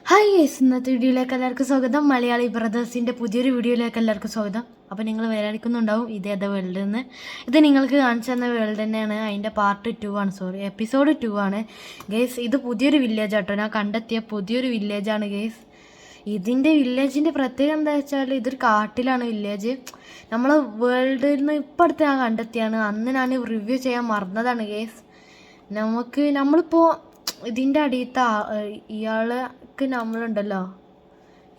Hi guys, ഇന്നത്തെ വീഡിയോയിലേക്ക് എല്ലാവർക്കും സ്വാഗതം. മലയാളി ബ്രദേഴ്സിൻ്റെ പുതിയൊരു വീഡിയോയിലേക്ക് എല്ലാവർക്കും സ്വാഗതം. അപ്പോൾ നിങ്ങൾ വിചാരിക്കുന്നുണ്ടാവും ഇതേതാ വേൾഡ് എന്ന്. ഇത് നിങ്ങൾക്ക് കാണിച്ചു തന്ന വേൾഡ് തന്നെയാണ്. അതിൻ്റെ പാർട്ട് 2 ആണ്, എപ്പിസോഡ് 2 ആണ് ഗൈസ്. ഇത് പുതിയൊരു വില്ലേജ് ആട്ടോ, ഞാൻ കണ്ടെത്തിയ പുതിയൊരു വില്ലേജാണ് ഗൈസ്. ഇതിൻ്റെ വില്ലേജിൻ്റെ പ്രത്യേകത എന്താ വെച്ചാൽ ഇതൊരു കാട്ടിലാണ് വില്ലേജ്. നമ്മൾ വേൾഡിൽ നിന്ന് ഇപ്പം അടുത്ത് ഞാൻ കണ്ടെത്തിയാണ്. അന്ന് ഞാൻ റിവ്യൂ ചെയ്യാൻ മറന്നതാണ് ഗൈസ്. നമ്മളിപ്പോൾ ഇതിൻ്റെ അടിയത്തെ ഇയാൾക്ക് നമ്മളുണ്ടല്ലോ,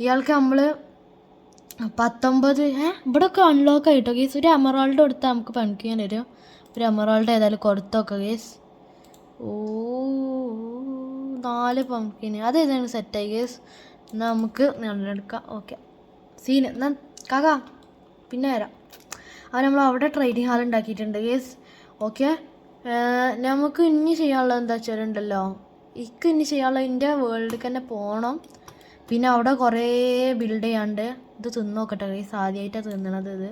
ഇയാൾക്ക് നമ്മൾ 19 ഇവിടെ ഒക്കെ അൺലോക്ക് ആയിട്ടോ ഗേസ്. ഒരു എമറാൾഡ് കൊടുത്താൽ നമുക്ക് പണിക്കാൻ വരും. ഒരു എമറാൾഡ് ഏതായാലും കൊടുത്തൊക്കെ ഗേസ്. ഓ 4 പമ്പിന് അത് ഏതാണ് സെറ്റായി ഗേസ്. എന്നാൽ നമുക്ക് എടുക്കാം. ഓക്കെ സീന് എന്നാൽ കാക്കാ പിന്നെ വരാം. അത് നമ്മൾ അവിടെ ട്രെയിനിങ് ഹാൾ ഉണ്ടാക്കിയിട്ടുണ്ട് ഗേസ്. ഓക്കെ നമുക്ക് ഇനി ചെയ്യാനുള്ളത് എന്താ വെച്ചാലുണ്ടല്ലോ, ഇനി ചെയ്യാനുള്ള എൻ്റെ വേൾഡിൽ തന്നെ പോകണം. പിന്നെ അവിടെ കുറേ ബിൽഡ് ചെയ്യാണ്ട്. ഇത് തിന്ന് നോക്കട്ടെ ഗൈസ്, ആദ്യമായിട്ടാണ് തിന്നണത് ഇത്.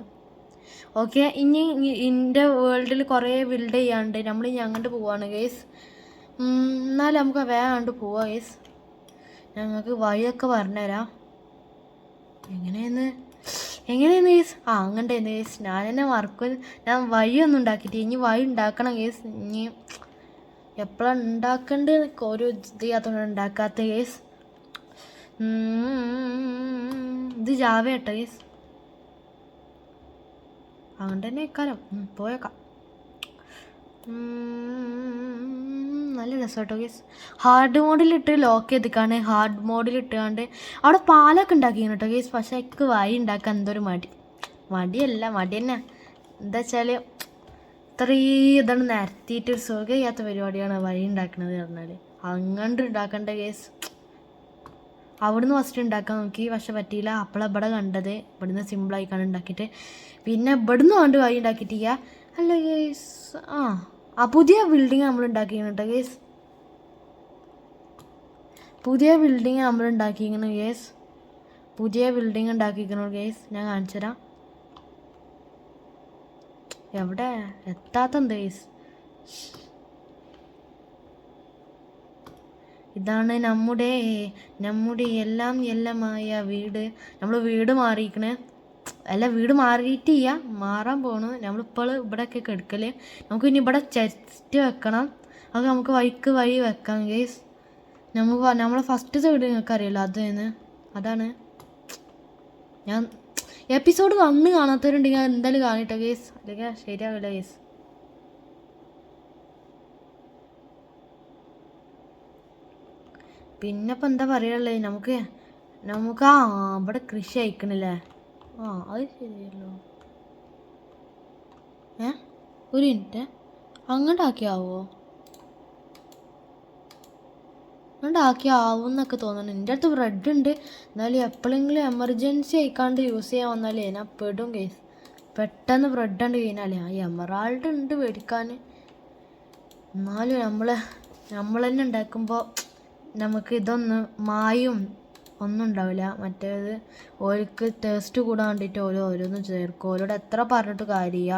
ഓക്കെ ഇനി എൻ്റെ വേൾഡിൽ കുറേ ബിൽഡ് ചെയ്യാണ്ട് നമ്മൾ ഇനി അങ്ങോട്ട് പോവാണ് ഗൈസ്. എന്നാലും നമുക്ക് വേഗം പോവാം ഗൈസ്. ഞങ്ങൾക്ക് വഴിയൊക്കെ പറഞ്ഞുതരാം എങ്ങനെയെന്ന് ഗൈസ്. അങ്ങോട്ടേ ഗൈസ്, ഞാൻ തന്നെ മറക്കും. ഞാൻ വഴിയൊന്നും ഉണ്ടാക്കിയിട്ട് ഇനി വഴി ഉണ്ടാക്കണം ഗൈസ്. ഇനി എപ്പോഴാണ് ഉണ്ടാക്കേണ്ടത് ഒരു ഇത് ചെയ്യാത്തതുകൊണ്ട് ഉണ്ടാക്കാത്ത ഗൈസ്. ഇത് ജാവ കേട്ടോ ഗൈസ്. അങ്ങനെ തന്നെ ഇക്കാലം പോയേക്കാം. നല്ല രസം കേട്ടോ ഗൈസ്. ഹാർഡ് മോഡിലിട്ട് ലോക്ക് ചെയ്തിക്കാണ്. ഹാർഡ് മോഡിലിട്ടാണ്ട് അവിടെ പാലൊക്കെ ഉണ്ടാക്കിയാണ് കേട്ടോ ഗൈസ്. പക്ഷേ എനിക്ക് വഴി ഉണ്ടാക്കാൻ എന്തൊരു മടി തന്നെ. എന്താ വെച്ചാൽ ഇത്രയും ഇതാണ് നിരത്തിയിട്ട് ഒരു സുഖം ചെയ്യാത്ത പരിപാടിയാണ് വഴി ഉണ്ടാക്കുന്നത് പറഞ്ഞാൽ. അങ്ങോട്ട് ഉണ്ടാക്കേണ്ട കേസ്. അവിടുന്ന് ഫസ്റ്റ് ഉണ്ടാക്കാൻ നോക്കി, പക്ഷെ പറ്റിയില്ല. അപ്പോഴാണ് ഇവിടെ കണ്ടത്. ഇവിടുന്ന് സിമ്പിളായിക്കാണ് ഉണ്ടാക്കിയിട്ട്. പിന്നെ ഇവിടുന്ന് കൊണ്ട് വഴി ഉണ്ടാക്കിയിട്ടില്ല അല്ല കേസ്. പുതിയ ബിൽഡിങ് നമ്മൾ ഉണ്ടാക്കിക്കണം കേസ്. പുതിയ ബിൽഡിങ് നമ്മൾ ഉണ്ടാക്കിയിരിക്കണം കേസ്. പുതിയ ബിൽഡിങ് ഉണ്ടാക്കിയിരിക്കണം കേസ്. ഞാൻ കാണിച്ചു തരാം. എവിടെ എത്താത്തത് ഗൈസ്. ഇതാണ് നമ്മുടെ എല്ലാമായ വീട്. നമ്മൾ വീട് മാറിയിരിക്കണേ. അല്ല, വീട് മാറിയിട്ടില്ല, മാറാൻ പോണു. നമ്മളിപ്പോൾ ഇവിടെയൊക്കെ കെടുക്കല്. നമുക്ക് ഇനി ഇവിടെ ചെസ്റ്റ് വെക്കണം. അത് നമുക്ക് വഴി വെക്കാം ഗൈസ്. നമ്മളെ ഫസ്റ്റ് സൈഡ് നിങ്ങൾക്ക് അറിയാലോ, അതാണ് ഞാൻ എപ്പിസോഡ് 1 കാണാത്തവരുണ്ടെങ്കിൽ എന്തായാലും കാണിട്ടോ ഗേസ്, അല്ലെങ്കിൽ ശരിയാവില്ല ഗേസ്. പിന്നെ ഇപ്പം എന്താ പറയുള്ളത്, നമുക്ക് ഇവിടെ കൃഷി അയക്കണില്ലേ. അത് ശരിയല്ലോ. ഒരു മിനിറ്റ്, അങ്ങോട്ടാക്കിയാവോ? ആവുമെന്നൊക്കെ തോന്നുന്നു. എൻ്റെ അടുത്ത് ബ്രെഡ് ഉണ്ട്. എന്നാലും എപ്പോഴെങ്കിലും എമർജൻസി ആയിക്കാണ്ട് യൂസ് ചെയ്യാൻ വന്നാലേ ഞാൻ പെടും കേസ്. പെട്ടെന്ന് ബ്രെഡ് ഉണ്ട് കഴിഞ്ഞാലേ എമറാൾഡ് ഉണ്ട് മേടിക്കാൻ. എന്നാലും നമ്മൾ തന്നെ ഉണ്ടാക്കുമ്പോൾ നമുക്ക് ഇതൊന്നും മായും ഒന്നും ഉണ്ടാവില്ല. മറ്റേത് ഓർക്ക് ടേസ്റ്റ് കൂടാൻ വേണ്ടിയിട്ട് ഓരോന്ന് ചേർക്കും. ഓരോട് എത്ര പറഞ്ഞിട്ട് കാര്യമില്ല.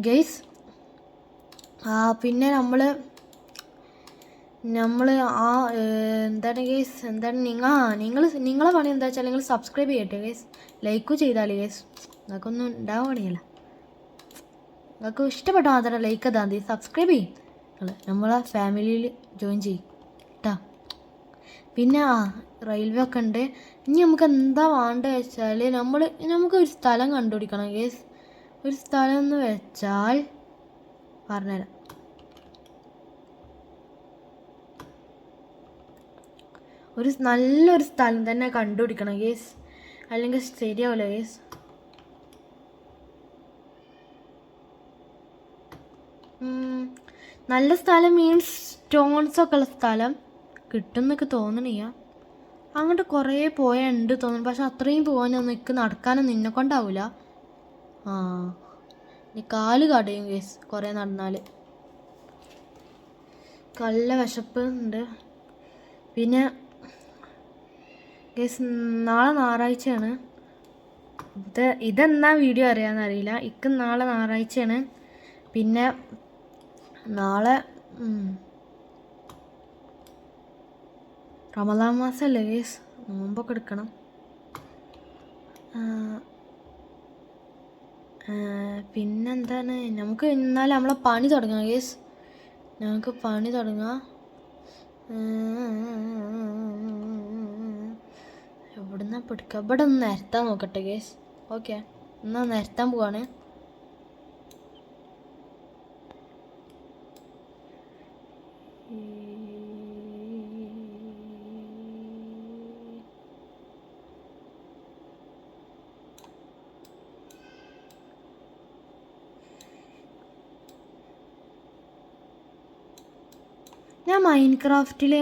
ഗെയ്സ്, പിന്നെ നമ്മൾ എന്താണ് ഗേസ്, എന്താണ് നിങ്ങളെ പണി എന്താ വെച്ചാൽ നിങ്ങൾ സബ്സ്ക്രൈബ് ചെയ്യട്ടെ ഗേസ്. ലൈക്കും ചെയ്താലേ ഗേസ്, നിങ്ങൾക്കൊന്നും ഉണ്ടാവുകയാണില്ല. നിങ്ങൾക്ക് ഇഷ്ടപ്പെട്ട മാത്രം ലൈക്ക് ചെയ്താൽ മതി. സബ്സ്ക്രൈബ് ചെയ്യും നമ്മളെ ഫാമിലിയിൽ ജോയിൻ ചെയ്യും കേട്ടോ. പിന്നെ റെയിൽവേ ഒക്കെ ഉണ്ട്. ഇനി നമുക്ക് എന്താ വേണ്ടത് വെച്ചാൽ നമുക്കൊരു സ്ഥലം കണ്ടുപിടിക്കണം ഗേസ്. ഒരു സ്ഥലം എന്ന് വെച്ചാൽ പറഞ്ഞുതരാം. നല്ലൊരു സ്ഥലം തന്നെ കണ്ടുപിടിക്കണം ഗേസ്, അല്ലെങ്കിൽ ശരിയാവില്ല ഗേസ്. നല്ല സ്ഥലം മീൻസ് സ്റ്റോൺസൊക്കെ ഉള്ള സ്ഥലം കിട്ടുമെന്നൊക്കെ തോന്നണില്ല. അങ്ങോട്ട് കുറേ പോയുണ്ട് തോന്നുന്നു, പക്ഷെ അത്രയും പോകാനൊന്നും എനിക്ക് നടക്കാനൊന്നും നിന്നെ കൊണ്ടാവില്ല. ഇനി കാല് കടയും ഗേസ് കുറേ നടന്നാൽ. നല്ല വിശപ്പ് ഉണ്ട്. പിന്നെ ഗേസ് നാളെ ഞായറാഴ്ചയാണ്. ഇതെന്നാ വീഡിയോ അറിയാമെന്നറിയില്ല. നാളെ ഞായറാഴ്ചയാണ്. പിന്നെ നാളെ റമദാൻ മാസമല്ലേ ഗേസ്, നോമ്പൊക്കെ എടുക്കണം. പിന്നെന്താണ്, നമുക്ക് എന്നാലും നമ്മളെ പണി തുടങ്ങാം ഗേസ്. ഞങ്ങൾക്ക് പണി തുടങ്ങാം. എവിടുന്നാ പിടിക്കുക? ഇവിടെ ഒന്ന് നിരത്താൻ നോക്കട്ടെ ഗേസ്. ഓക്കെ, എന്നാൽ നിരത്താൻ പോവാണ്. ഞാൻ മൈൻക്രാഫ്റ്റിൽ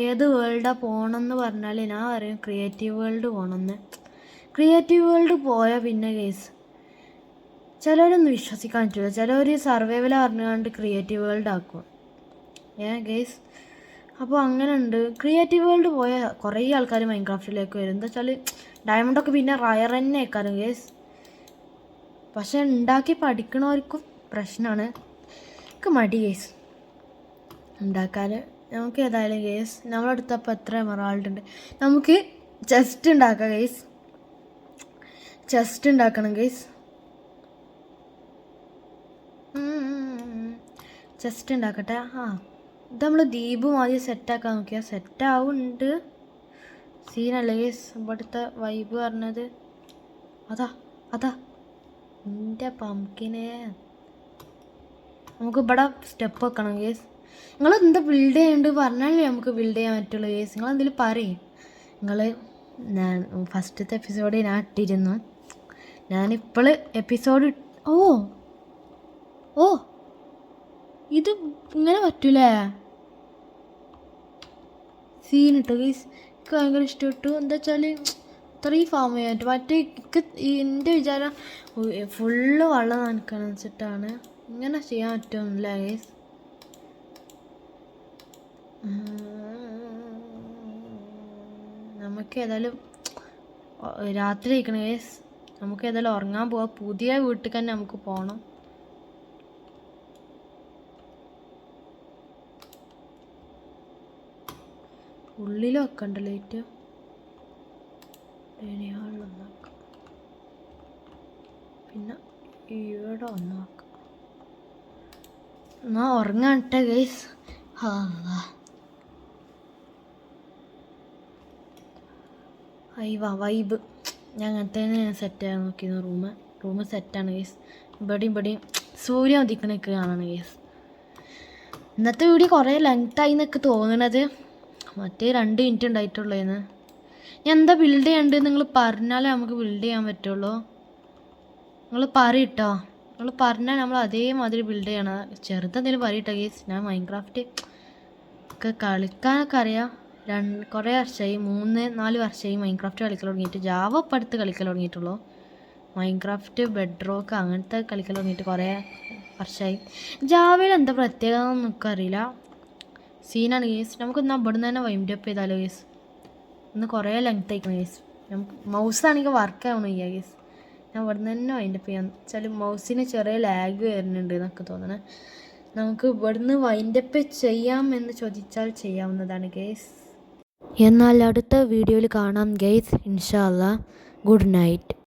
ഏത് വേൾഡാണ് പോകണമെന്ന് പറഞ്ഞാൽ ഞാൻ പറയും ക്രിയേറ്റീവ് വേൾഡ് പോകണമെന്ന്. ക്രിയേറ്റീവ് വേൾഡ് പോയാൽ പിന്നെ കേസ് ചിലരൊന്നും വിശ്വസിക്കാൻ പറ്റില്ല. ചിലവർ സർവൈവൽ അറിഞ്ഞുകൊണ്ട് ക്രിയേറ്റീവ് വേൾഡ് ആക്കും. ഗേസ്, അപ്പോൾ അങ്ങനെ ഉണ്ട്. ക്രിയേറ്റീവ് വേൾഡ് പോയാൽ കുറേ ആൾക്കാർ മൈൻക്രാഫ്റ്റിലേക്ക് വരും. എന്താ വെച്ചാൽ ഡയമണ്ടൊക്കെ പിന്നെ റയർ തന്നെ ആക്കാനും കേസ്. പക്ഷെ ഉണ്ടാക്കി പഠിക്കണവർക്കും പ്രശ്നമാണ്. എനിക്ക് മടി കേസ് ഉണ്ടാക്കാൻ. നമുക്ക് ഏതായാലും കേസ് നമ്മളെടുത്തപ്പോൾ എത്ര എമറാൾഡ് ഉണ്ട്. നമുക്ക് ചെസ്റ്റ് ഉണ്ടാക്കാം കേസ്. ചെസ്റ്റ് ഉണ്ടാക്കണം കേസ്. ചെസ്റ്റ് ഉണ്ടാക്കട്ടെ. ഇത് നമ്മൾ ദീപും ആദ്യം സെറ്റാക്കാൻ നോക്കിയാൽ സെറ്റാവുന്നുണ്ട്. സീനല്ലേ കേസ് ഇവിടുത്തെ വൈബ് പറഞ്ഞത്. അതാ എൻ്റെ പംകിനെ. നമുക്ക് ഇവിടെ സ്റ്റെപ്പ് വെക്കണം കേസ്. നിങ്ങൾ എന്താ ബിൽഡ് ചെയ്യേണ്ടത് പറഞ്ഞാലേ നമുക്ക് ബിൽഡ് ചെയ്യാൻ പറ്റുള്ളൂ കേസ്. നിങ്ങൾ എന്തെങ്കിലും പറയും. ഞാൻ ഫസ്റ്റത്തെ എപ്പിസോഡ് ഞാൻ ഇട്ടിരുന്നു. ഞാനിപ്പോൾ എപ്പിസോഡ് ഓ ഇത് ഇങ്ങനെ പറ്റൂലേ? സീനിട്ടോ കേസ്. എനിക്ക് ഭയങ്കര ഇഷ്ടപ്പെട്ടു. എന്താ വെച്ചാൽ ഇത്രയും ഫാം ചെയ്യാൻ പറ്റും. മറ്റേ എൻ്റെ വിചാരം ഫുള്ള് വെള്ളം നനക്കണം വെച്ചിട്ടാണ്. ഇങ്ങനെ ചെയ്യാൻ പറ്റുമെന്നില്ല കേസ്. നമുക്ക് ഏതായാലും രാത്രി കഴിക്കണം കേസ്. നമുക്ക് ഏതായാലും ഉറങ്ങാൻ പോവാം. പുതിയ വീട്ടിൽ തന്നെ നമുക്ക് പോകണം. ഉള്ളിൽ വെക്കണ്ട ലൈറ്റ്. ഹാളിലൊന്നാക്കാം. പിന്നെ ഇവിടെ ഒന്നാക്കാം. എന്നാ ഉറങ്ങാട്ടെ ഗൈസ്. വൈബ് ഞാൻ അങ്ങനത്തെ സെറ്റ് ചെയ്യാൻ നോക്കിയിരുന്നു. റൂം സെറ്റാണ് ഗൈസ്. ഇവിടെയും സൂര്യൻ ഉദിക്കണൊക്കെ കാണാണ് ഗൈസ്. ഇന്നത്തെ വീഡിയോ കുറേ ലെങ്ത്തായി എന്നൊക്കെ തോന്നണത്. മറ്റേ 2 മിനിറ്റ് ഉണ്ടായിട്ടുള്ളേന്ന്. ഞാൻ എന്താ ബിൽഡ് ചെയ്യേണ്ടത് നിങ്ങൾ പറഞ്ഞാലേ നമുക്ക് ബിൽഡ് ചെയ്യാൻ പറ്റുള്ളൂ. നിങ്ങൾ പറയിട്ടോ. നിങ്ങൾ പറഞ്ഞാൽ നമ്മൾ അതേമാതിരി ബിൽഡ് ചെയ്യണം. ചെറുതെന്തെങ്കിലും പറയിട്ടോ ഗേസ്. ഞാൻ മൈൻക്രാഫ്റ്റ് ഒക്കെ കളിക്കാനൊക്കെ അറിയാം. കുറേ വർഷമായി, 3-4 വർഷമായി മൈൻക്രാഫ്റ്റ് കളിക്കൽ തുടങ്ങിയിട്ട്. ജാവ ഇപ്പം അടുത്ത് കളിക്കൽ തുടങ്ങിയിട്ടുള്ളൂ. മൈൻക്രാഫ്റ്റ് ബെഡ്റോക്ക് അങ്ങനത്തെ കളിക്കൽ തുടങ്ങിയിട്ട് കുറേ വർഷമായി. ജാവയിൽ എന്താ പ്രത്യേകത എന്ന് നമുക്കറിയില്ല. സീനാണ് കേസ്. നമുക്ക് എന്നാൽ ഇവിടെ നിന്ന് തന്നെ വൈൻഡ് അപ്പ് ചെയ്താലോ കേസ്. ഇന്ന് കുറേ ലെങ്ത് ആയിക്കണം കേസ്. നമുക്ക് മൗസാണെങ്കിൽ വർക്ക് ആവണം ചെയ്യാം കേസ്. ഞാൻ ഇവിടെ നിന്ന് തന്നെ വൈൻഡ് അപ്പ് ചെയ്യാം. വെച്ചാൽ മൗസിന് ചെറിയ ലാഗ് വരുന്നുണ്ട് എന്നൊക്കെ തോന്നണേ. നമുക്ക് ഇവിടുന്ന് വൈൻഡ് അപ്പ് ചെയ്യാമെന്ന് ചോദിച്ചാൽ ചെയ്യാവുന്നതാണ് കേസ്. എന്നാൽ അടുത്ത വീഡിയോയിൽ കാണാം ഗൈസ്. ഇൻഷാ അല്ലാ. Good night.